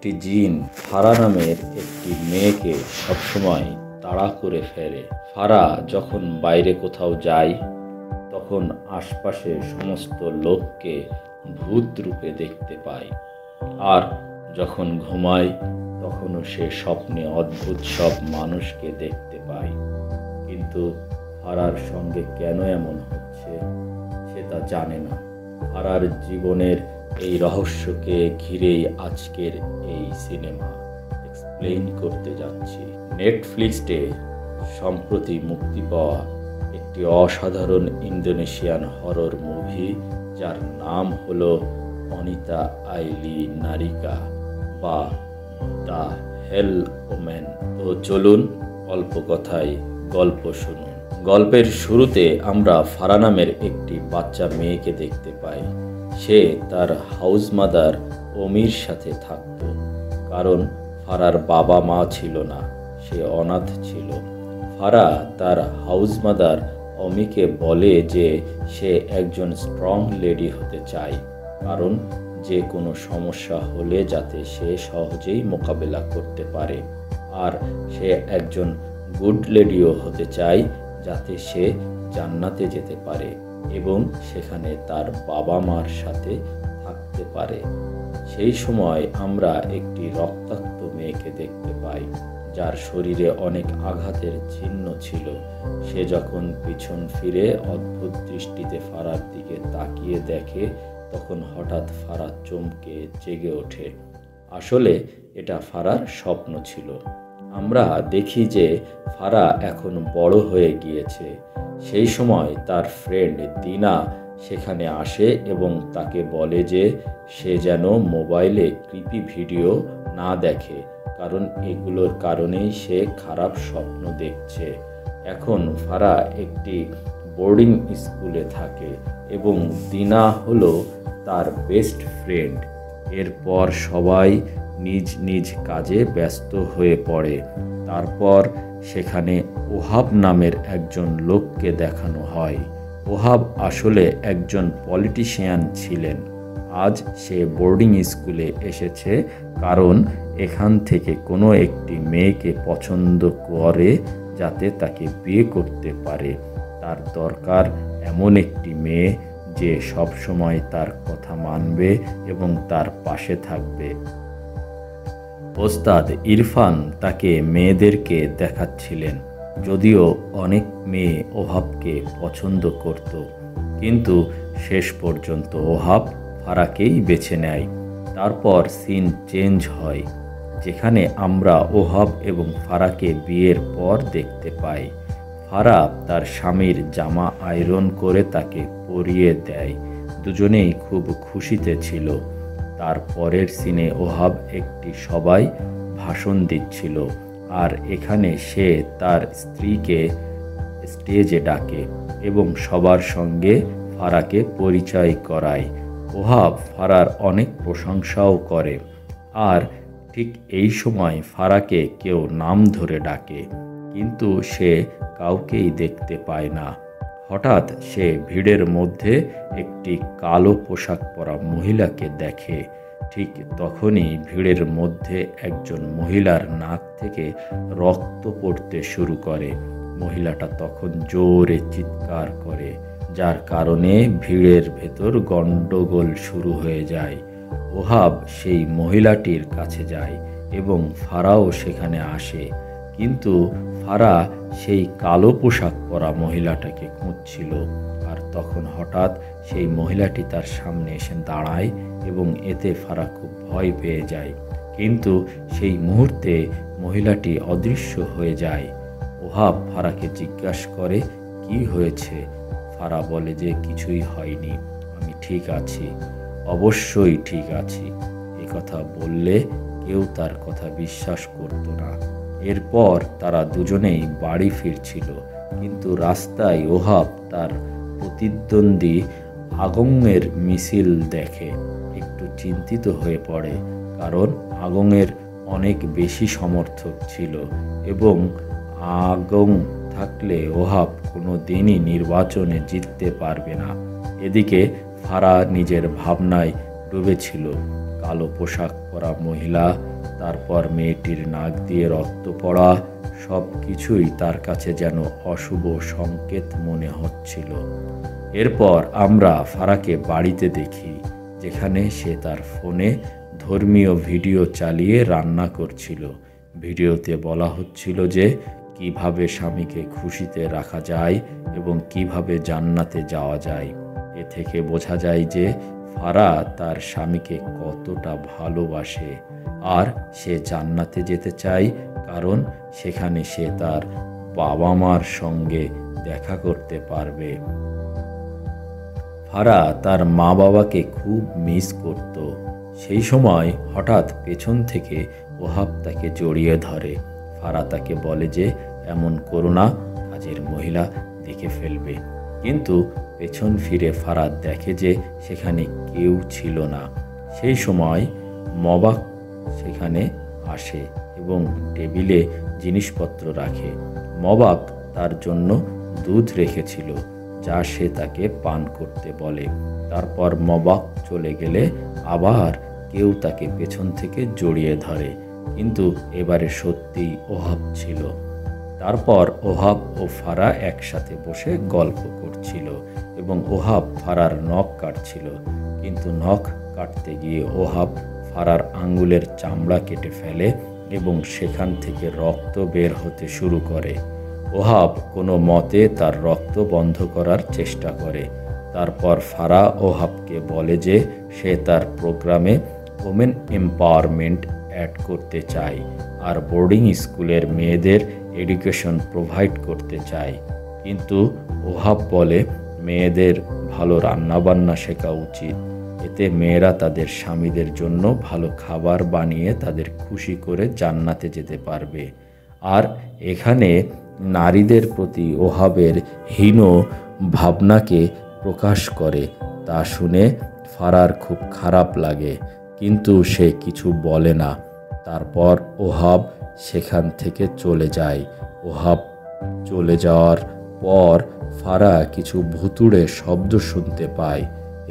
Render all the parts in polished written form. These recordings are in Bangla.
একটি জিন ফারা নামের একটি মেয়েকে সবসময় তাড়া করে ফেলে। ফারা যখন বাইরে কোথাও যায় তখন আশপাশে সমস্ত লোককে ভূত রূপে দেখতে পায়, আর যখন ঘুমায় তখনও সে স্বপ্নে অদ্ভুত সব মানুষকে দেখতে পায়। কিন্তু ফারার সঙ্গে কেন এমন হচ্ছে সে তা জানে না। ফারার জীবনের এই রহস্যকে ঘিরেই আজকের এই সিনেমা এক্সপ্লেইন করতে যাচ্ছি। নেটফ্লিক্সে সম্প্রতি মুক্তি পাওয়া একটি অসাধারণ ইন্দোনেশিয়ান হরর মুভি, যার নাম হলো অনিতা আইলি নারিকা বা দ্য হেল ওমেন। তো চলুন অল্প কথায় গল্প শুনুন। গল্পের শুরুতে আমরা ফারা নামের একটি বাচ্চা মেয়েকে দেখতে পাই। সে তার হাউস মাদার অমির সাথে থাকত, কারণ ফারার বাবা মা ছিল না, সে অনাথ ছিল। ফারা তার হাউস মাদার অমিকে বলে যে সে একজন স্ট্রং লেডি হতে চায়, কারণ যে কোনো সমস্যা হলে যাতে সে সহজেই মোকাবেলা করতে পারে। আর সে একজন গুড লেডিও হতে চায়, যাতে সে জান্নাতে যেতে পারে এবং সেখানে তার বাবা মার সাথে থাকতে পারে। সেই সময় আমরা একটি রক্তাক্ত মেয়েকে দেখতে পাই, যার শরীরে অনেক আঘাতের চিহ্ন ছিল। সে যখন পিছন ফিরে অদ্ভুত দৃষ্টিতে ফারার দিকে তাকিয়ে দেখে, তখন হঠাৎ ফারা চমকে জেগে ওঠে। আসলে এটা ফারার স্বপ্ন ছিল। আমরা দেখি যে ফারা এখন বড় হয়ে গিয়েছে। সেই সময় তার ফ্রেন্ড দিনা সেখানে আসে এবং তাকে বলে যে সে যেন মোবাইলে ক্রিপি ভিডিও না দেখে, কারণ এগুলোর কারণেই সে খারাপ স্বপ্ন দেখছে। এখন ফারা একটি বোর্ডিং স্কুলে থাকে এবং দিনা হলো তার বেস্ট ফ্রেন্ড। এরপর সবাই নিজ নিজ কাজে ব্যস্ত হয়ে পড়ে। তারপর সেখানে ওহাব নামের একজন লোককে দেখানো হয়। ওহাব আসলে একজন পলিটিশিয়ান ছিলেন। আজ সে বোর্ডিং স্কুলে এসেছে কারণ এখান থেকে কোনো একটি মেয়েকে পছন্দ করে, যাতে তাকে বিয়ে করতে পারে। তার দরকার এমন একটি মেয়ে যে সব সময় তার কথা মানবে এবং তার পাশে থাকবে। ওস্তাদ ইরফান তাকে মেয়েদেরকে দেখাচ্ছিলেন। যদিও অনেক মেয়ে ওহাবকে পছন্দ করত, কিন্তু শেষ পর্যন্ত ওহাব ফারাকেই বেছে নেয়। তারপর সিন চেঞ্জ হয়, যেখানে আমরা ওহাব এবং ফারাকে বিয়ের পর দেখতে পাই। ফারা তার স্বামীর জামা আয়রন করে তাকে পরিয়ে দেয়। দুজনেই খুব খুশিতে ছিল। তার পরের সিনে ওহাব একটি সবাই ভাষণ দিচ্ছিল, আর এখানে সে তার স্ত্রীকে স্টেজে ডাকে এবং সবার সঙ্গে ফারাকে পরিচয় করায়। ওহাব ফারার অনেক প্রশংসাও করে, আর ঠিক এই সময় ফারাকে কেউ নাম ধরে ডাকে, কিন্তু সে কাউকেই দেখতে পায় না। হঠাৎ সে ভিড়ের মধ্যে একটি কালো পোশাক পরা মহিলাকে দেখে। ঠিক তখনই ভিড়ের মধ্যে একজন মহিলার নাক থেকে রক্ত পড়তে শুরু করে। মহিলাটা তখন জোরে চিৎকার করে, যার কারণে ভিড়ের ভেতর গন্ডগোল শুরু হয়ে যায়। ওহাব সেই মহিলাটির কাছে যায় এবং ফারাও সেখানে আসে, কিন্তু ফারা সেই কালো পোশাক পরা মহিলাটাকে খুঁজছিল। আর তখন হঠাৎ সেই মহিলাটি তার সামনে এসে দাঁড়ায় এবং এতে ফারা খুব ভয় পেয়ে যায়। কিন্তু সেই মুহূর্তে মহিলাটি অদৃশ্য হয়ে যায়। ওহাব ফারাকে জিজ্ঞাসা করে, কি হয়েছে? ফারা বলে যে কিছুই হয়নি, আমি ঠিক আছি, অবশ্যই ঠিক আছি। এ কথা বললে কেউ তার কথা বিশ্বাস করত না। এরপর তারা দুজনেই বাড়ি ফিরছিল, কিন্তু রাস্তায় ওহাব তার প্রতিদ্বন্দ্বী আগংয়ের মিছিল দেখে একটু চিন্তিত হয়ে পড়ে, কারণ আগংয়ের অনেক বেশি সমর্থক ছিল এবং আগং থাকলে ওহাব কোনো দিনই নির্বাচনে জিততে পারবে না। এদিকে ফারা নিজের ভাবনায় ডুবেছিল। কালো পোশাক পরা মহিলা তারপর মেয়েটির নাক দিয়ে রক্ত পড়া সব কিছুই তার কাছে যেন অশুভ সংকেত মনে হচ্ছিল। এরপর আমরা ফারাকে বাড়িতে দেখি, যেখানে সে তার ফোনে ধর্মীয় ভিডিও চালিয়ে রান্না করছিল। ভিডিওতে বলা হচ্ছিল যে কিভাবে স্বামীকে খুশিতে রাখা যায় এবং কিভাবে জান্নাতে যাওয়া যায়। এ থেকে বোঝা যায় যে ফারা তার স্বামীকে কতটা ভালোবাসে আর সে জান্নাতে যেতে চায়, কারণ সেখানে সে তার বাবা মার সঙ্গে দেখা করতে পারবে। ফারা তার মা বাবাকে খুব মিস করত। সেই সময় হঠাৎ পেছন থেকে ওহাব তাকে জড়িয়ে ধরে। ফারা তাকে বলে যে এমন করো না, কাজের মহিলা দেখে ফেলবে। কিন্তু পেছন ফিরে ফারা দেখে যে সেখানে কেউ ছিল না। সেই সময় মবাক সেখানে আসে এবং টেবিলে জিনিসপত্র রাখে। মবাক তার জন্য দুধ রেখেছিল, যা সে তাকে পান করতে বলে। তারপর মবাক চলে গেলে আবার কেউ তাকে পেছন থেকে জড়িয়ে ধরে, কিন্তু এবারে সত্যিই ওহাব ছিল। তারপর ওহাব ও ফারা একসাথে বসে গল্প করছিল এবং ওহাব ফারার নখ কাটছিল, কিন্তু নখ কাটতে গিয়ে ওহাব ফারার আঙ্গুলের চামড়া কেটে ফেলে এবং সেখান থেকে রক্ত বের হতে শুরু করে। ওহাব কোনো মতে তার রক্ত বন্ধ করার চেষ্টা করে। তারপর ফারা ওহাবকে বলে যে সে তার প্রোগ্রামে ওমেন এম্পাওয়ারমেন্ট অ্যাড করতে চায় আর বোর্ডিং স্কুলের মেয়েদের এডুকেশন প্রোভাইড করতে চায়। কিন্তু ওহাব বলে মেয়েদের ভালো রান্নাবান্না শেখা উচিত, এতে মেয়েরা তাদের স্বামীদের জন্য ভালো খাবার বানিয়ে তাদের খুশি করে জান্নাতে যেতে পারবে। আর এখানে নারীদের প্রতি ওহাবের হীন ভাবনাকে প্রকাশ করে। তা শুনে ফারার খুব খারাপ লাগে, কিন্তু সে কিছু বলে না। তারপর ওহাব সেখান থেকে চলে যায়। ওহাব চলে যাওয়ার পর ফারা কিছু ভুতুড়ে শব্দ শুনতে পায়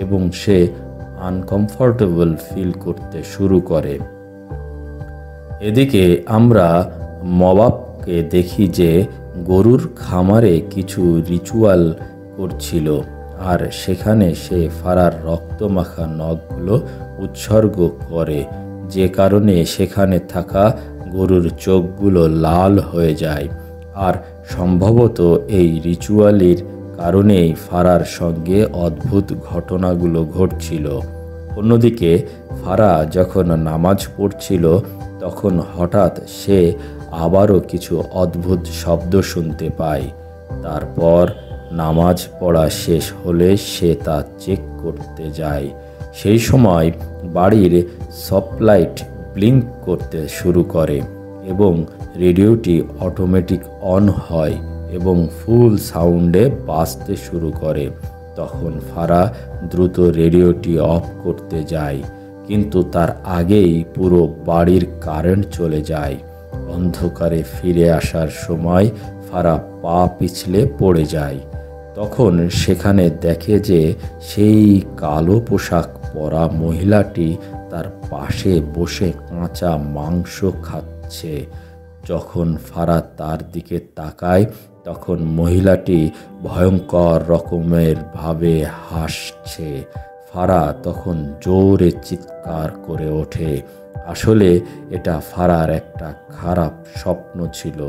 এবং সে আনকমফোর্টেবল ফিল করতে শুরু করে। এদিকে আমরা মবাবকে দেখি যে গরুর খামারে কিছু রিচুয়াল করছিল, আর সেখানে সে ফারার রক্তমাখা নখগুলো উৎসর্গ করে, যে কারণে সেখানে থাকা গরুর চোখগুলো লাল হয়ে যায়। আর সম্ভবত এই রিচুয়ালের কারণেই ফারার সঙ্গে অদ্ভুত ঘটনাগুলো ঘটছিল। অন্যদিকে ফারা যখন নামাজ পড়ছিল তখন হঠাৎ সে আবারও কিছু অদ্ভুত শব্দ শুনতে পায়। তারপর নামাজ পড়া শেষ হলে সে তা চেক করতে যায়। সেই সময় বাড়ির সফটলাইট ব্লিঙ্ক করতে শুরু করে এবং রেডিওটি অটোমেটিক অন হয় এবং ফুল সাউন্ডে বাজতে শুরু করে। তখন ফারা দ্রুত রেডিওটি অফ করতে যায়, কিন্তু তার আগেই পুরো বাড়ির কারেন্ট চলে যায়। অন্ধকারে ফিরে আসার সময় ফারা পা পিছলে পড়ে যায়। তখন সেখানে দেখে যে সেই কালো পোশাক পরা মহিলাটি তার পাশে বসে কাঁচা মাংস খাচ্ছে। যখন ফারা তার দিকে তাকায় তখন মহিলাটি ভয়ঙ্কর রকমের ভাবে হাসছে। ফারা তখন জোরে চিৎকার করে ওঠে। আসলে এটা ফারার একটা খারাপ স্বপ্ন ছিল।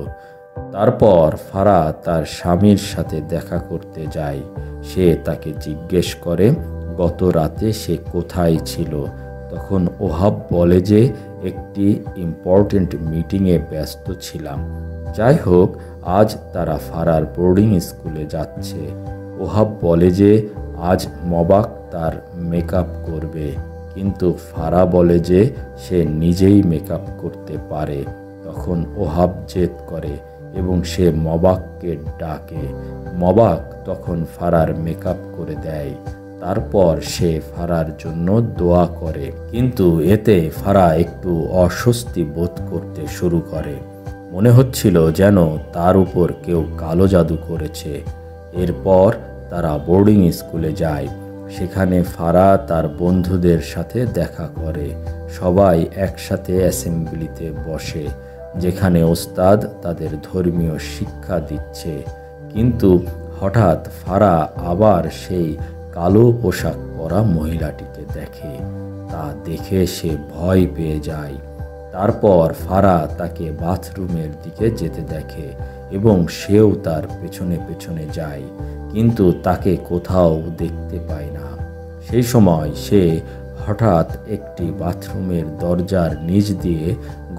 তারপর ফারা তার স্বামীর সাথে দেখা করতে যায়। সে তাকে জিজ্ঞেস করে গত রাতে সে কোথায় ছিল। তখন ওহাব বলে যে একটি ইম্পর্টেন্ট মিটিংয়ে ব্যস্ত ছিলাম। যাই হোক, আজ তারা ফারার বোর্ডিং স্কুলে যাচ্ছে। ওহাব বলে যে আজ মবাক তার মেকআপ করবে, কিন্তু ফারা বলে যে সে নিজেই মেকআপ করতে পারে। তখন ওহাব জেদ করে এবং সে মবাককে ডাকে। মবাক তখন ফারার মেকআপ করে দেয়। তারপর সে ফারার জন্য দোয়া করে, কিন্তু এতে ফারা একটু অস্বস্তি বোধ করতে শুরু করে। মনে হচ্ছিল যেন তার উপর কেউ কালো জাদু করেছে। এরপর তারা বোর্ডিং স্কুলে যায়। সেখানে ফারা তার বন্ধুদের সাথে দেখা করে। সবাই একসাথে অ্যাসেম্বলিতে বসে, যেখানে ওস্তাদ তাদের ধর্মীয় শিক্ষা দিচ্ছে। কিন্তু হঠাৎ ফারা আবার সেই কালো পোশাক পরা মহিলাটিকে দেখে। তা দেখে সে ভয় পেয়ে যায়। তারপর ফারা তাকে বাথরুমের দিকে যেতে দেখে এবং সেও তার পেছনে পেছনে যায়, কিন্তু তাকে কোথাও দেখতে পায় না। সেই সময় সে হঠাৎ একটি বাথরুমের দরজার নিচ দিয়ে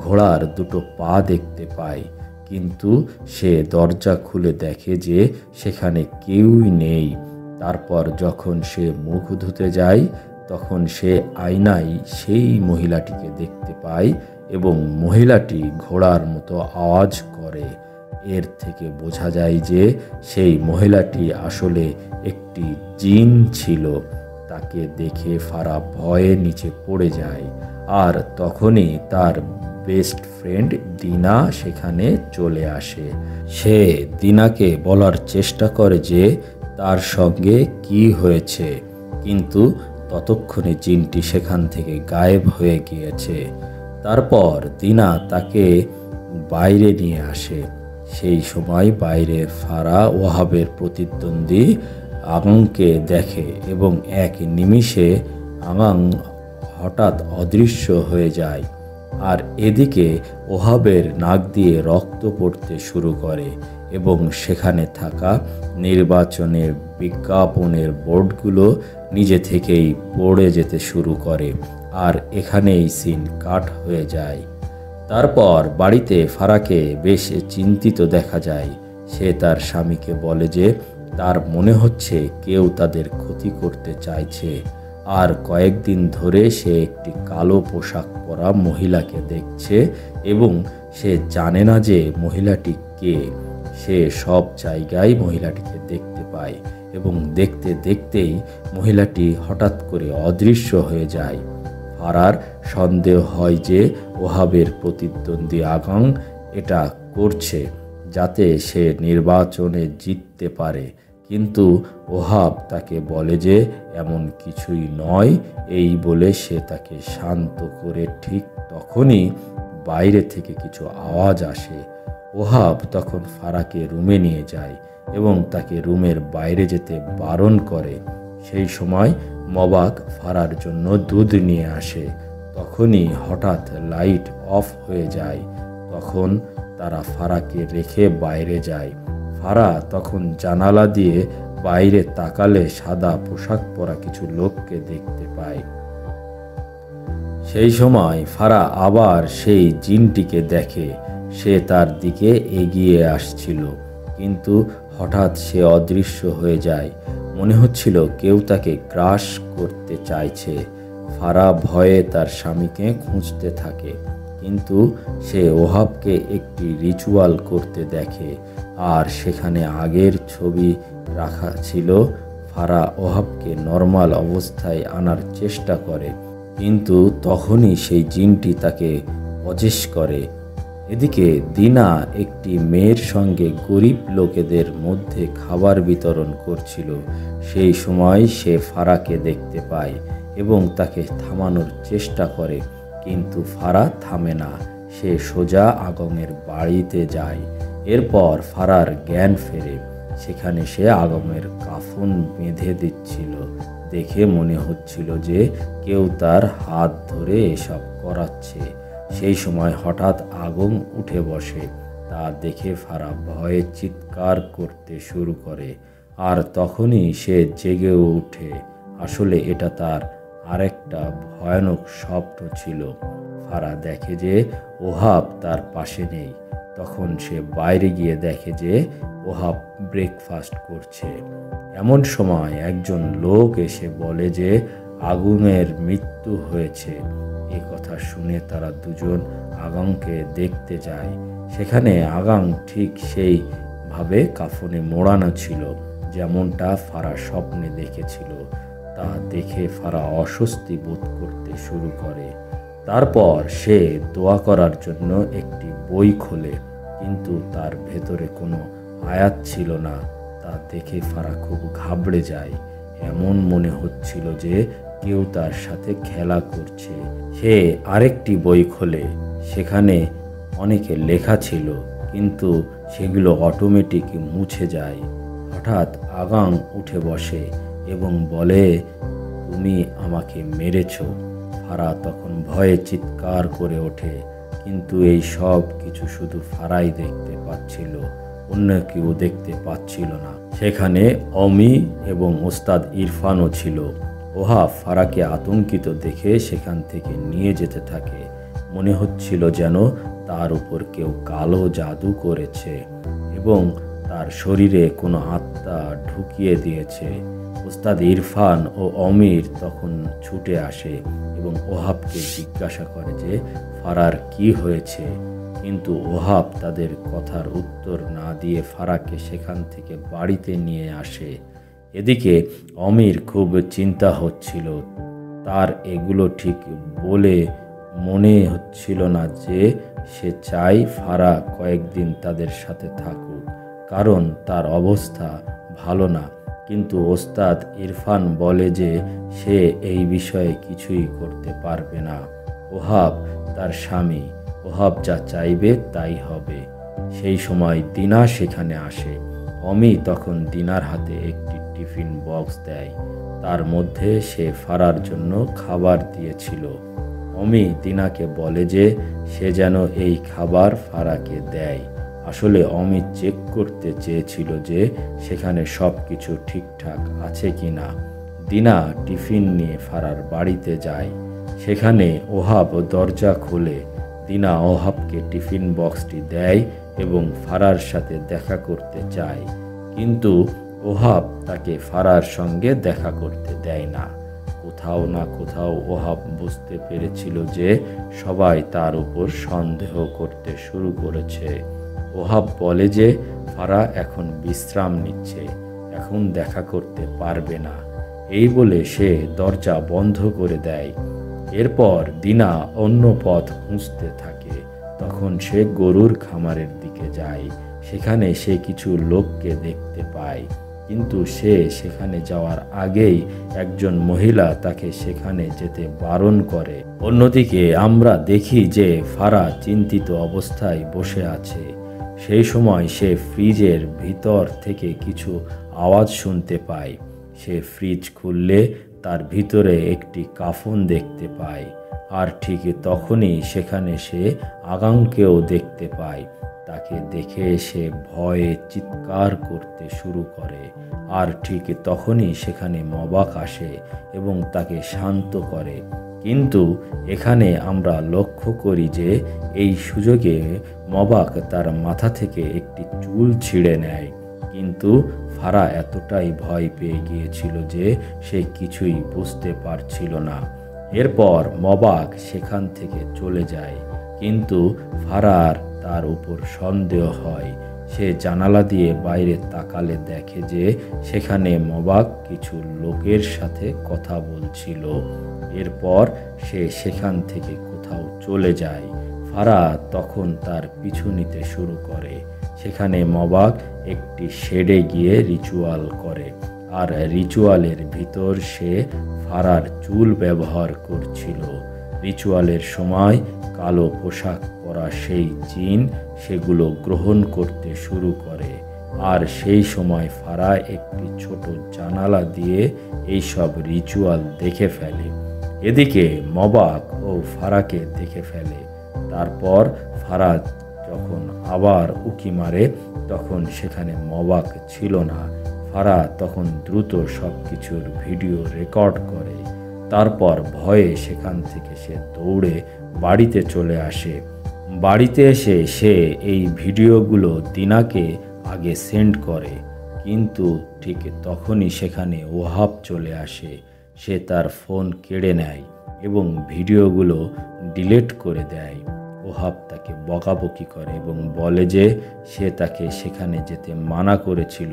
ঘোড়ার দুটো পা দেখতে পায়, কিন্তু সে দরজা খুলে দেখে যে সেখানে কেউই নেই। তারপর যখন সে মুখ ধুতে যায়, তখন সে আয়নায় সেই মহিলাটিকে দেখতে পায় এবং মহিলাটি ঘোড়ার মতো আওয়াজ করে। এর থেকে বোঝা যায় যে সেই মহিলাটি আসলে একটি জিন ছিল। তাকে দেখে ফারা ভয়ে নিচে পড়ে যায়, আর তখনই তার বেস্ট ফ্রেন্ড দিনা সেখানে চলে আসে। সে দিনাকে বলার চেষ্টা করে যে তার সঙ্গে কি হয়েছে, কিন্তু ততক্ষণে জিনটি সেখান থেকে গায়েব হয়ে গিয়েছে। তারপর দিনা তাকে বাইরে নিয়ে আসে। সেই সময় বাইরে ফারা ওহাবের প্রতিদ্বন্দ্বী আগাংকে দেখে এবং এক নিমিষে আগাং হঠাৎ অদৃশ্য হয়ে যায়। আর এদিকে ওহাবের নাক দিয়ে রক্ত পড়তে শুরু করে এবং সেখানে থাকা নির্বাচনের বিজ্ঞাপনের বোর্ডগুলো নিজে থেকেই পড়ে যেতে শুরু করে। আর এখানেই সিন কাট হয়ে যায়। তারপর বাড়িতে ফারাকে বেশ চিন্তিত দেখা যায়। সে তার স্বামীকে বলে যে তার মনে হচ্ছে কেউ তাদের ক্ষতি করতে চাইছে। আর কয়েকদিন ধরে সে একটি কালো পোশাক পরা মহিলাকে দেখছে এবং সে জানে না যে মহিলাটি কে। সে সব জায়গায় মহিলাটিকে দেখতে পায় এবং দেখতে দেখতেই মহিলাটি হঠাৎ করে অদৃশ্য হয়ে যায়। ফারার সন্দেহ হয় যে ওহাবের প্রতিদ্বন্দ্বী আগাং এটা করছে যাতে সে নির্বাচনে জিততে পারে, কিন্তু ওহাব তাকে বলে যে এমন কিছুই নয়। এই বলে সে তাকে শান্ত করে। ঠিক তখনই বাইরে থেকে কিছু আওয়াজ আসে। ওহাব তখন ফারাকে রুমে নিয়ে যায় এবং তাকে রুমের বাইরে যেতে বারণ করে। সেই সময় মবাক ফারার জন্য দুধ নিয়ে আসে। তখনই হঠাৎ লাইট অফ হয়ে যায়। তখন তারা ফারাকে রেখে বাইরে যায়। ফারা তখন জানালা দিয়ে বাইরে তাকালে সাদা পোশাক পরা কিছু লোককে দেখতে পায়। সেই সময় ফারা আবার সেই জিনটিকে দেখে। সে তার দিকে এগিয়ে আসছিল, কিন্তু হঠাৎ সে অদৃশ্য হয়ে যায়। মনে হচ্ছিল কেউ তাকে গ্রাস করতে চাইছে। ফারা ভয়ে তার স্বামীকে খুঁজতে থাকে, কিন্তু সে ওহাবকে একটি রিচুয়াল করতে দেখে, আর সেখানে আগের ছবি রাখা ছিল। ফারা ওহাবকে নর্মাল অবস্থায় আনার চেষ্টা করে, কিন্তু তখনই সেই জিনটি তাকে অজেশ করে। এদিকে দিনা একটি মেয়ের সঙ্গে গরিব লোকেদের মধ্যে খাবার বিতরণ করছিল। সেই সময় সে ফারাকে দেখতে পায় এবং তাকে থামানোর চেষ্টা করে, কিন্তু ফারা থামে না। সে সোজা আগমের বাড়িতে যায়। এরপর ফারার জ্ঞান ফেরে। সেখানে সে আগমের কাফন বেঁধে দিচ্ছিল। দেখে মনে হচ্ছিল যে কেউ তার হাত ধরে এসব করাচ্ছে। সেই সময় হঠাৎ আগম উঠে বসে। তা দেখে ফারা ভয়ে চিৎকার করতে শুরু করে, আর তখনই সে জেগে ওঠে। আসলে এটা তার আরেকটা ভয়ানক স্বপ্ন ছিল। ফারা দেখে যে ওহাব তার পাশে নেই। তখন সে বাইরে গিয়ে দেখে যে ওহাব ব্রেকফাস্ট করছে। এমন সময় একজন লোক এসে বলে যে আগুনের মৃত্যু হয়েছে। এ কথা শুনে তারা দুজন আগাংকে দেখতে যায়। সেখানে আগাং ঠিক সেইভাবে কাফনে মোড়ানো ছিল, যেমনটা ফারা স্বপ্নে দেখেছিল। তা দেখে ফারা অস্বস্তি বোধ করতে শুরু করে। তারপর সে দোয়া করার জন্য একটি বই খোলে, কিন্তু তার ভেতরে কোনো আয়াত ছিল না। তা দেখে ফারা খুব ঘাবড়ে যায় কেমন মনে হচ্ছিল যে কেউ তার সাথে খেলা করছে। সে আরেকটি বই খোলে, সেখানে অনেকে লেখা ছিল, কিন্তু সেগুলো অটোমেটিক মুছে যায়। হঠাৎ আগাং উঠে বসে এবং বলে, তুমি আমাকে মেরেছ। ফারা তখন ভয়ে চিৎকার করে ওঠে, কিন্তু এই সব কিছু শুধু ফারাই দেখতে পাচ্ছিল, অন্য কেউ দেখতে পাচ্ছিল না। সেখানে অমি এবং ওস্তাদ ইরফানও ছিল। ওহাব ফারাকে আতঙ্কিত দেখে সেখান থেকে নিয়ে যেতে থাকে। মনে হচ্ছিল যেন তার উপর কেউ কালো জাদু করেছে এবং তার শরীরে কোনো আত্মা ঢুকিয়ে দিয়েছে। ওস্তাদ ইরফান ও অমির তখন ছুটে আসে এবং ওহাবকে জিজ্ঞাসা করে যে ফারার কি হয়েছে, কিন্তু ওহাব তাদের কথার উত্তর না দিয়ে ফারাকে সেখান থেকে বাড়িতে নিয়ে আসে। এদিকে অমির খুব চিন্তা হচ্ছিল। তার এগুলো ঠিক বলে মনে হচ্ছিল না যে সে চায় ফারা কয়েকদিন তাদের সাথে থাকুক, কারণ তার অবস্থা ভালো না। কিন্তু ওস্তাদ ইরফান বলে যে সে এই বিষয়ে কিছুই করতে পারবে না। ওহাব তার স্বামী, ওহাব যা চাইবে তাই হবে। সেই সময় দিনা সেখানে আসে। অমি তখন দিনার হাতে একটি টিফিন বক্স দেয়, তার মধ্যে সে ফারার জন্য খাবার দিয়েছিল। অমি দিনাকে বলে যে সে যেন এই খাবার ফারাকে দেয়। আসলে অমি চেক করতে চেয়েছিল যে সেখানে সব কিছু ঠিকঠাক আছে কিনা। দিনা টিফিন নিয়ে ফারার বাড়িতে যায়। সেখানে ওহাব দরজা খোলে। দিনা ওহাবকে টিফিন বক্সটি দেয় এবং ফারার সাথে দেখা করতে চায়, কিন্তু ওহাব তাকে ফারার সঙ্গে দেখা করতে দেয় না। কোথাও না কোথাও ওহাব বুঝতে পেরেছিল যে সবাই তার উপর সন্দেহ করতে শুরু করেছে। ওহাব বলে যে ফারা এখন বিশ্রাম নিচ্ছে, এখন দেখা করতে পারবে না। এই বলে সে দরজা বন্ধ করে দেয়। এরপর দিনা অন্য পথ খুঁজতে থাকে। তখন সে গরুর খামারের দিকে যায়। সেখানে সে কিছু লোককে দেখতে পায়, কিন্তু সে সেখানে যাওয়ার আগেই একজন মহিলা তাকে সেখানে যেতে বারণ করে। অন্যদিকে আমরা দেখি যে ফারা চিন্তিত অবস্থায় বসে আছে। সেই সময় সে ফ্রিজের ভিতর থেকে কিছু আওয়াজ শুনতে পায়। সে ফ্রিজ খুললে তার ভিতরে একটি কাফন দেখতে পায়, আর ঠিক তখনই সেখানে সে আগামকেও দেখতে পায়। তাকে দেখে সে ভয়ে চিৎকার করতে শুরু করে, আর ঠিক তখনই সেখানে মবাক আসে এবং তাকে শান্ত করে। কিন্তু এখানে আমরা লক্ষ্য করি যে এই সুযোগে মবাক তার মাথা থেকে একটি চুল ছিঁড়ে নেয়, কিন্তু ফারা এতটাই ভয় পেয়ে গিয়েছিল যে সে কিছুই বুঝতে পারছিল না। এরপর মবাক সেখান থেকে চলে যায়, কিন্তু ফারার তার উপর সন্দেহ হয়। সে জানালা দিয়ে বাইরে তাকালে দেখে যে সেখানে মবাক কিছু লোকের সাথে কথা বলছিল। এরপর সে সেখান থেকে কোথাও চলে যায়। ফারা তখন তার পিছু নিতে শুরু করে। সেখানে মবাক একটি শেডে গিয়ে রিচুয়াল করে, আর রিচুয়ালের ভিতর সে ফারার চুল ব্যবহার করছিল। রিচুয়ালের সময় কালো পোশাক পরা সেই জিন সেগুলো গ্রহণ করতে শুরু করে, আর সেই সময় ফারা একটি ছোট জানালা দিয়ে এইসব রিচুয়াল দেখে ফেলে। এদিকে মবাক ও ফারাকে দেখে ফেলে। তারপর ফারা যখন আবার উকি মারে তখন সেখানে মবাক ছিল না। ফারা তখন দ্রুত সব কিছুর ভিডিও রেকর্ড করে। তারপর ভয়ে সেখান থেকে সে দৌড়ে বাড়িতে চলে আসে। বাড়িতে এসে সে এই ভিডিওগুলো দিনাকে আগে সেন্ড করে, কিন্তু ঠিক তখনই সেখানে ওহাব চলে আসে। সে তার ফোন কেড়ে নেয় এবং ভিডিওগুলো ডিলিট করে দেয়। ওহাব তাকে বকাবকি করে এবং বলে যে সে তাকে সেখানে যেতে মানা করেছিল,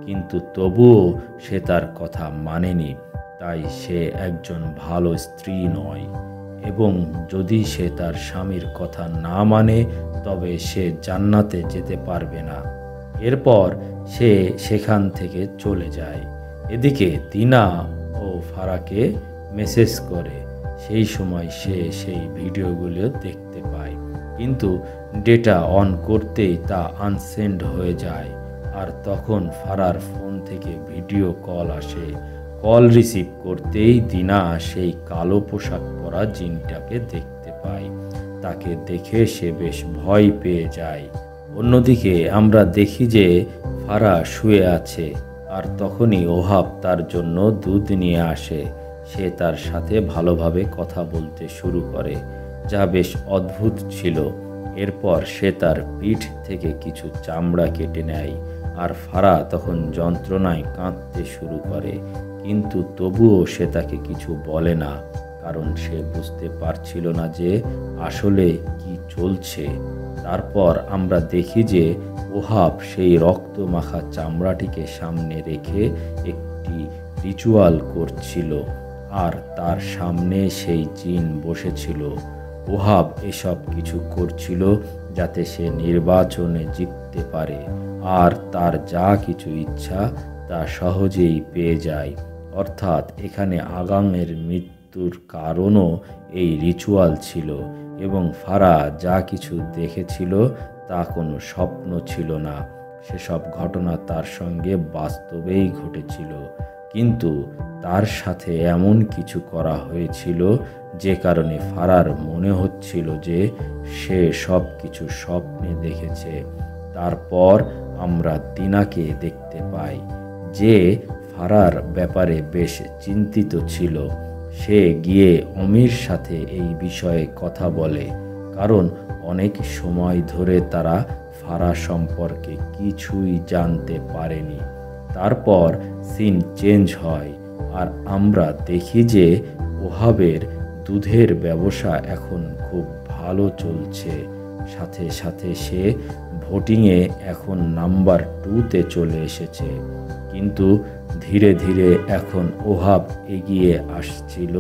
কিন্তু তবুও সে তার কথা মানেনি। তাই সে একজন ভালো স্ত্রী নয়, এবং যদি সে তার স্বামীর কথা না মানে তবে সে জান্নাতে যেতে পারবে না। এরপর সে সেখান থেকে চলে যায়। এদিকে দিনা ও ফারাকে মেসেজ করে। সেই সময় সে সেই ভিডিওগুলো দেখতে পায়, কিন্তু ডেটা অন করতেই তা আনসেন্ড হয়ে যায়। আর তখন ফারার ফোন থেকে ভিডিও কল আসে। কল রিসিভ করতেই দিনা সেই কালো পোশাক পরা জিনটাকে দেখতে পায়। তাকে দেখে সে বেশ ভয় পেয়ে যায়। অন্যদিকে আমরা দেখি যে ফারা শুয়ে আছে, আর তখনই ওহাব তার জন্য দুধ নিয়ে আসে। সে তার সাথে ভালোভাবে কথা বলতে শুরু করে, যা বেশ অদ্ভুত ছিল। এরপর সে তার পিঠ থেকে কিছু চামড়া কেটে নেয়, আর ফারা তখন যন্ত্রণায় কাঁদতে শুরু করে। কিন্তু তবুও সে তাকে কিছু বলে না, কারণ সে বুঝতে পারছিল না যে আসলে কি চলছে। তারপর আমরা দেখি যে ওহাব সেই রক্ত মাখা চামড়াটিকে সামনে রেখে একটি রিচুয়াল করছিল, আর তার সামনে সেই জিন বসেছিল। ওহাব এসব কিছু করছিল যাতে সে নির্বাচনে জিততে পারে, আর তার যা কিছু ইচ্ছা তা সহজেই পেয়ে যায়। অর্থাৎ এখানে আগামের মৃত্যুর কারণও এই রিচুয়াল ছিল, এবং ফারা যা কিছু দেখেছিল তা কোনো স্বপ্ন ছিল না। সেসব ঘটনা তার সঙ্গে বাস্তবেই ঘটেছিল, কিন্তু তার সাথে এমন কিছু করা হয়েছিল যে কারণে ফারার মনে হচ্ছিল যে সে সব কিছু স্বপ্নে দেখেছে। তারপর আমরা দিনাকে দেখতে পাই, যে ফারার ব্যাপারে বেশ চিন্তিত ছিল। সে গিয়ে অমির সাথে এই বিষয়ে কথা বলে, কারণ অনেক সময় ধরে তারা ফারা সম্পর্কে কিছুই জানতে পারেনি। তারপর সিন চেঞ্জ হয়, আর আমরা দেখি যে ওহাবের দুধের ব্যবসা এখন খুব ভালো চলছে। সাথে সাথে সে ভোটিংয়ে এখন নাম্বার 2-তে চলে এসেছে। কিন্তু ধীরে ধীরে এখন ওহাব এগিয়ে আসছিল,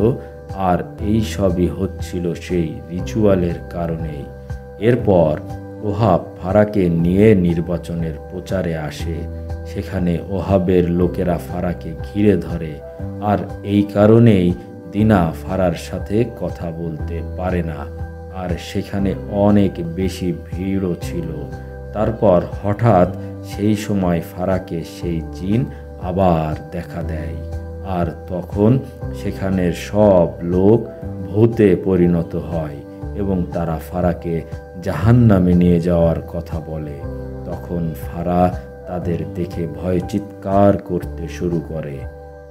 আর এই সবই হচ্ছিল সেই রিচুয়ালের কারণেই। এরপর ওহাব ফারাকে নিয়ে নির্বাচনের প্রচারে আসে। সেখানে ওহাবের লোকেরা ফারাকে ঘিরে ধরে, আর এই কারণেই দিনা ফারার সাথে কথা বলতে পারে না, আর সেখানে অনেক বেশি ভিড়ও ছিল। তারপর হঠাৎ সেই সময় ফারাকে সেই জিন আবার দেখা দেয়, আর তখন সেখানের সব লোক ভূতে পরিণত হয় এবং তারা ফারাকে জাহান্নামে নিয়ে যাওয়ার কথা বলে। তখন ফারা তাদের দেখে ভয়ে চিৎকার করতে শুরু করে।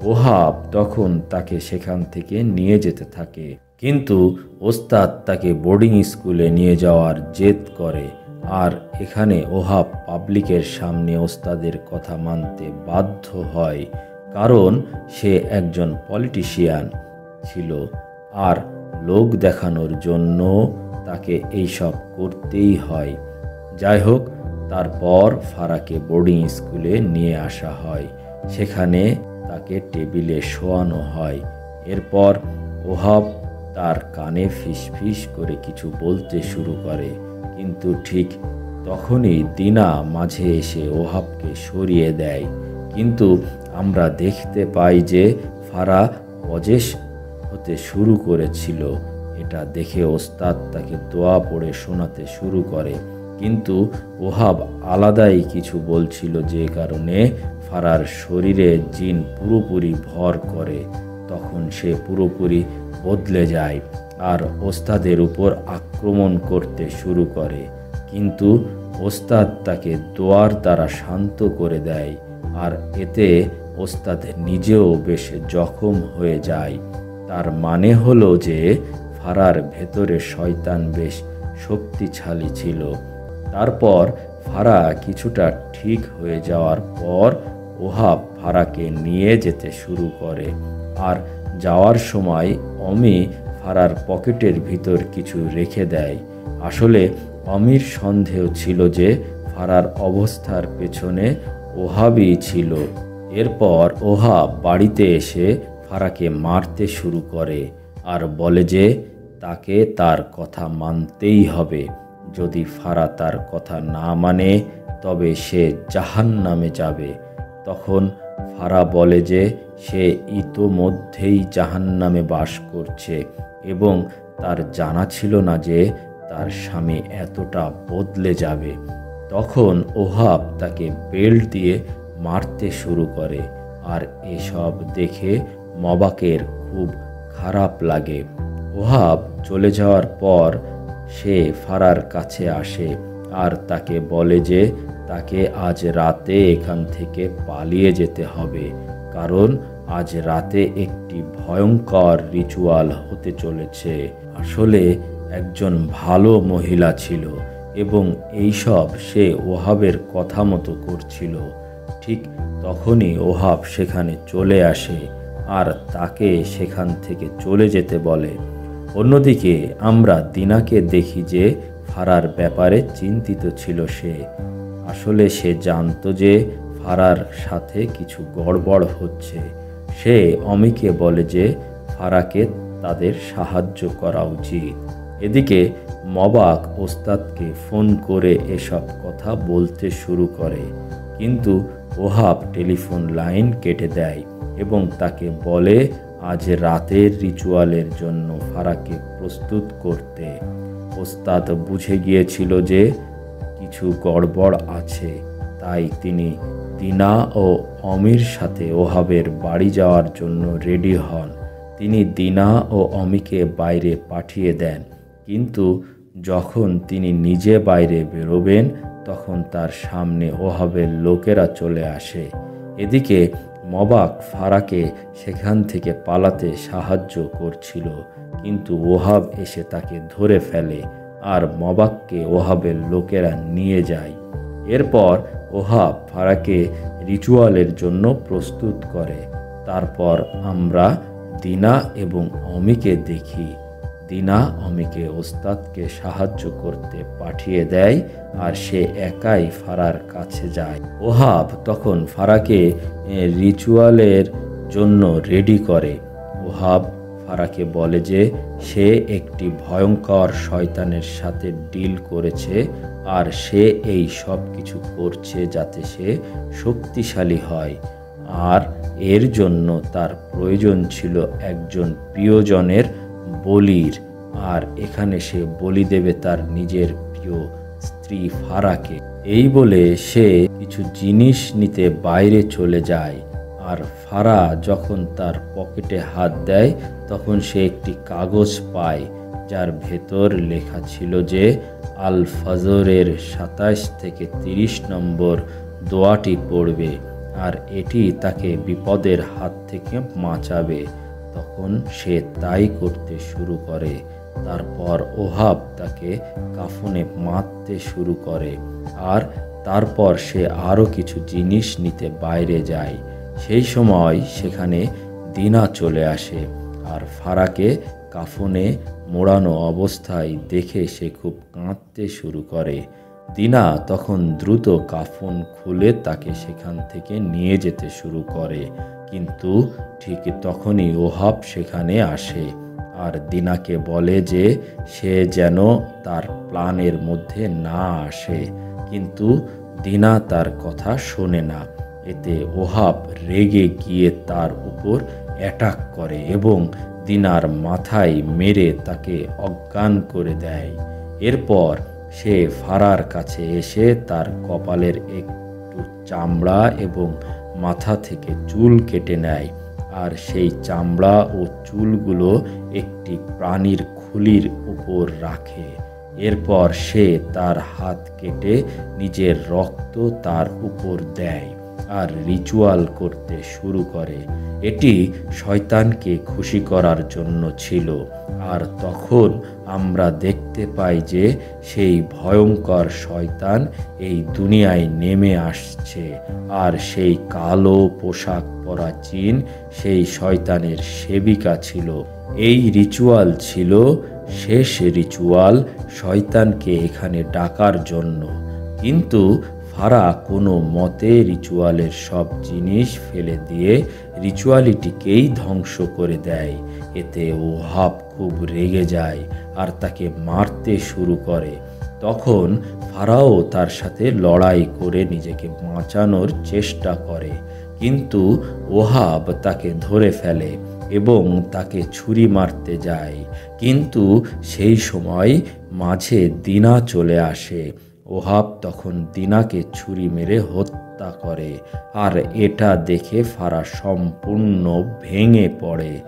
ওহাব তখন তাকে সেখান থেকে নিয়ে যেতে থাকে, কিন্তু ওস্তাদ তাকে বোর্ডিং স্কুলে নিয়ে যাওয়ার জেদ করে। আর এখানে ওহাব পাবলিকের সামনে ওস্তাদের কথা মানতে বাধ্য হয়, কারণ সে একজন পলিটিশিয়ান ছিল, আর লোক দেখানোর জন্য তাকে এইসব করতেই হয়। যাই হোক, তারপর ফারাকে বোর্ডিং স্কুলে নিয়ে আসা হয়। সেখানে তাকে টেবিলে শোয়ানো হয়। এরপর ওহাব তার কানে ফিসফিস করে কিছু বলতে শুরু করে, কিন্তু ঠিক তখনই দিনা মাঝে এসে ওহাবকে সরিয়ে দেয়। কিন্তু আমরা দেখতে পাই যে ফারা পজেস হতে শুরু করেছিল। এটা দেখে ওস্তাদ তাকে দোয়া পড়ে শোনাতে শুরু করে, কিন্তু ওহাব আলাদাই কিছু বলছিল, যে কারণে ফারার শরীরে জিন পুরোপুরি ভর করে। তখন সে পুরোপুরি বদলে যায় আর ওস্তাদের উপর আক্রমণ করতে শুরু করে, কিন্তু ওস্তাদ তাকে দোয়ার দ্বারা শান্ত করে দেয়, আর এতে ওস্তাদ নিজেও বেশ জখম হয়ে যায়। তার মানে হলো যে ফারার ভেতরে শয়তান বেশ শক্তিশালী ছিল। তারপর ফারা কিছুটা ঠিক হয়ে যাওয়ার পর ওহাব ফারাকে নিয়ে যেতে শুরু করে, আর যাওয়ার সময় অমি ফারার পকেটের ভিতর কিছু রেখে দেয়। আসলে অমির সন্দেহ ছিল যে ফারার অবস্থার পেছনে ওহাবই ছিল। এরপর ওহাব বাড়িতে এসে ফারাকে মারতে শুরু করে, আর বলে যে তাকে তার কথা মানতেই হবে। যদি ফারা তার কথা না মানে তবে সে জাহান্নামে যাবে। তখন ফারা বলে যে সে ইতোমধ্যেই জাহান্নামে বাস করছে এবং তার জানা ছিল না যে তার স্বামী এতটা বদলে যাবে। তখন ওহাব তাকে বেল্ট দিয়ে মারতে শুরু করে, আর এসব দেখে মবাকের খুব খারাপ লাগে। ওহাব চলে যাওয়ার পর সে ফারার কাছে আসে আর তাকে বলে যে তাকে আজ রাতে এখান থেকে পালিয়ে যেতে হবে, কারণ আজ রাতে একটি ভয়ঙ্কর রিচুয়াল হতে চলেছে। আসলে একজন ভালো মহিলা ছিল এবং এইসব সে ওহাবের কথা মতো করছিল। ঠিক তখনই ওহাব সেখানে চলে আসে আর তাকে সেখান থেকে চলে যেতে বলে। অন্যদিকে আমরা দিনাকে দেখি যে ফারার ব্যাপারে চিন্তিত ছিল সে। আসলে সে জানতো যে ফারার সাথে কিছু গড়বড় হচ্ছে। সে অমিকে বলে যে ফারাকে তাদের সাহায্য করা উচিত। এদিকে মবাক ওস্তাদকে ফোন করে এসব কথা বলতে শুরু করে, কিন্তু ওহাব টেলিফোন লাইন কেটে দেয় এবং তাকে বলে আজ রাতের রিচুয়ালের জন্য ফারাকে প্রস্তুত করতে। ওস্তাদ বুঝে গিয়েছিল যে কিছু গড়বড় আছে, তাই তিনি দিনা ও অমির সাথে ওহাবের বাড়ি যাওয়ার জন্য রেডি হন। তিনি দিনা ও অমিকে বাইরে পাঠিয়ে দেন, কিন্তু যখন তিনি নিজে বাইরে বেরোবেন তখন তার সামনে ওহাবের লোকেরা চলে আসে। এদিকে মবাক ফারাকে সেখান থেকে পালাতে সাহায্য করছিল, কিন্তু ওহাব এসে তাকে ধরে ফেলে আর মবাককে ওহাবের লোকেরা নিয়ে যায়। এরপর ওহাব ফারাকে রিচুয়ালের জন্য প্রস্তুত করে। তারপর আমরা দিনা এবং অমিকে দেখি। দিনা অমিকে ওস্তাদকে সাহায্য করতে পাঠিয়ে দেয় আর সে একাই ফারার কাছে যায়। ওহাব তখন ফারাকে রিচুয়ালের জন্য রেডি করে। ওহাব ফারাকে বলে যে সে একটি ভয়ঙ্কর শয়তানের সাথে ডিল করেছে আর সে এই সব কিছু করছে যাতে সে শক্তিশালী হয়, আর এর জন্য তার প্রয়োজন ছিল একজন প্রিয়জনের বলির, আর এখানে সে বলি দেবে তার নিজের প্রিয় স্ত্রী ফারাকে। এই বলে সে কিছু জিনিস নিতে বাইরে চলে যায়, আর ফারা যখন তার পকেটে হাত দেয় তখন সে একটি কাগজ পায় যার ভেতর লেখা ছিল যে আল ফজরের 27 থেকে 30 নম্বর দোয়াটি পড়বে আর এটি তাকে বিপদের হাত থেকে বাঁচাবে। তখন সে তাই করতে শুরু করে। তারপর ওহাব তাকে কাফনে মারতে শুরু করে, আর তারপর সে আরও কিছু জিনিস নিতে বাইরে যায়। সেই সময় সেখানে দিনা চলে আসে আর ফারাকে কাফনে মোড়ানো অবস্থায় দেখে সে খুব কাঁদতে শুরু করে। দিনা তখন দ্রুত কাফন খুলে তাকে সেখান থেকে নিয়ে যেতে শুরু করে, কিন্তু ঠিক তখনই ওহাব সেখানে আসে আর দিনাকে বলে যে সে যেন তার প্ল্যানের মধ্যে না আসে, কিন্তু দিনা তার কথা শোনে না। এতে ওহাব রেগে গিয়ে তার উপর অ্যাটাক করে এবং দিনার মাথায় মেরে তাকে অজ্ঞান করে দেয়। এরপর সে ফারার কাছে এসে তার কপালের একটু চামড়া এবং মাথা থেকে চুল কেটে নেয়, আর সেই চামড়া ও চুলগুলো একটি প্রাণীর খুলির উপর রাখে। এরপর সে তার হাত কেটে নিজের রক্ত তার উপর দেয় আর রিচুয়াল করতে শুরু করে। এটি শয়তানকে খুশি করার জন্য ছিল। আর তখন আমরা দেখতে পাই যে সেই ভয়ঙ্কর শয়তান এই দুনিয়ায় নেমে আসছে, আর সেই কালো পোশাক পরা জিন সেই শয়তানের সেবিকা ছিল। এই রিচুয়াল ছিল শেষ রিচুয়াল শয়তানকে এখানে ডাকার জন্য, কিন্তু ফারা কোনো মতে রিচুয়ালের সব জিনিস ফেলে দিয়ে রিচুয়ালিটিকেই ধ্বংস করে দেয়। এতে ওহাব খুব রেগে যায় আর তাকে মারতে শুরু করে। তখন ফারাও তার সাথে লড়াই করে নিজেকে বাঁচানোর চেষ্টা করে, কিন্তু ওহাব তাকে ধরে ফেলে এবং তাকে ছুরি মারতে যায়। কিন্তু সেই সময় মাঝে দিনা চলে আসে। ওহাব তখন দিনাকে ছুরি মেরে হত্যা করে। আর এটা দেখে ফারাহ সম্পূর্ণ ভেঙে পড়ে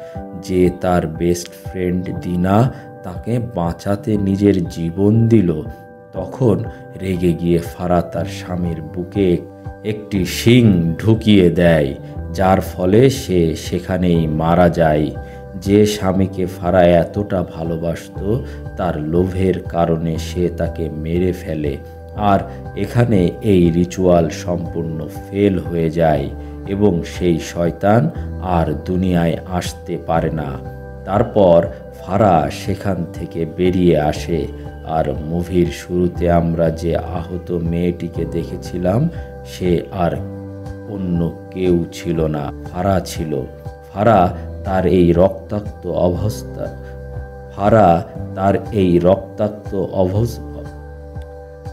যে তার বেস্ট ফ্রেন্ড দিনা তাকে বাঁচাতে নিজের জীবন দিল। তখন রেগে গিয়ে ফারাহ তার স্বামীর বুকে একটি শিং ঢুকিয়ে দেয়, যার ফলে সে সেখানেই মারা যায়। যে স্বামীকে ফারাহ এতটা ভালোবাসতো, তার লোভের কারণে সে তাকে মেরে ফেলে। আর এখানে এই রিচুয়াল সম্পূর্ণ ফেল হয়ে যায় এবং সেই শয়তান আর দুনিয়ায় আসতে পারে না। তারপর ফারাহ সেখান থেকে বেরিয়ে আসে। আর মুভির শুরুতে আমরা যে আহত মেয়েটিকে দেখেছিলাম, সে আর অন্য কেউ ছিল না, ফারাহ ছিল। ফারাহ তার এই রক্তাক্ত অবস্থা ফারাহ তার এই রক্তাক্ত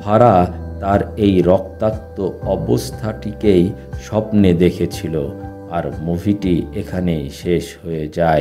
ফারাহ তার এই রক্তাক্ত অবস্থাটিকেই স্বপ্নে দেখেছিল। আর মুভিটি এখানেই শেষ হয়ে যায়।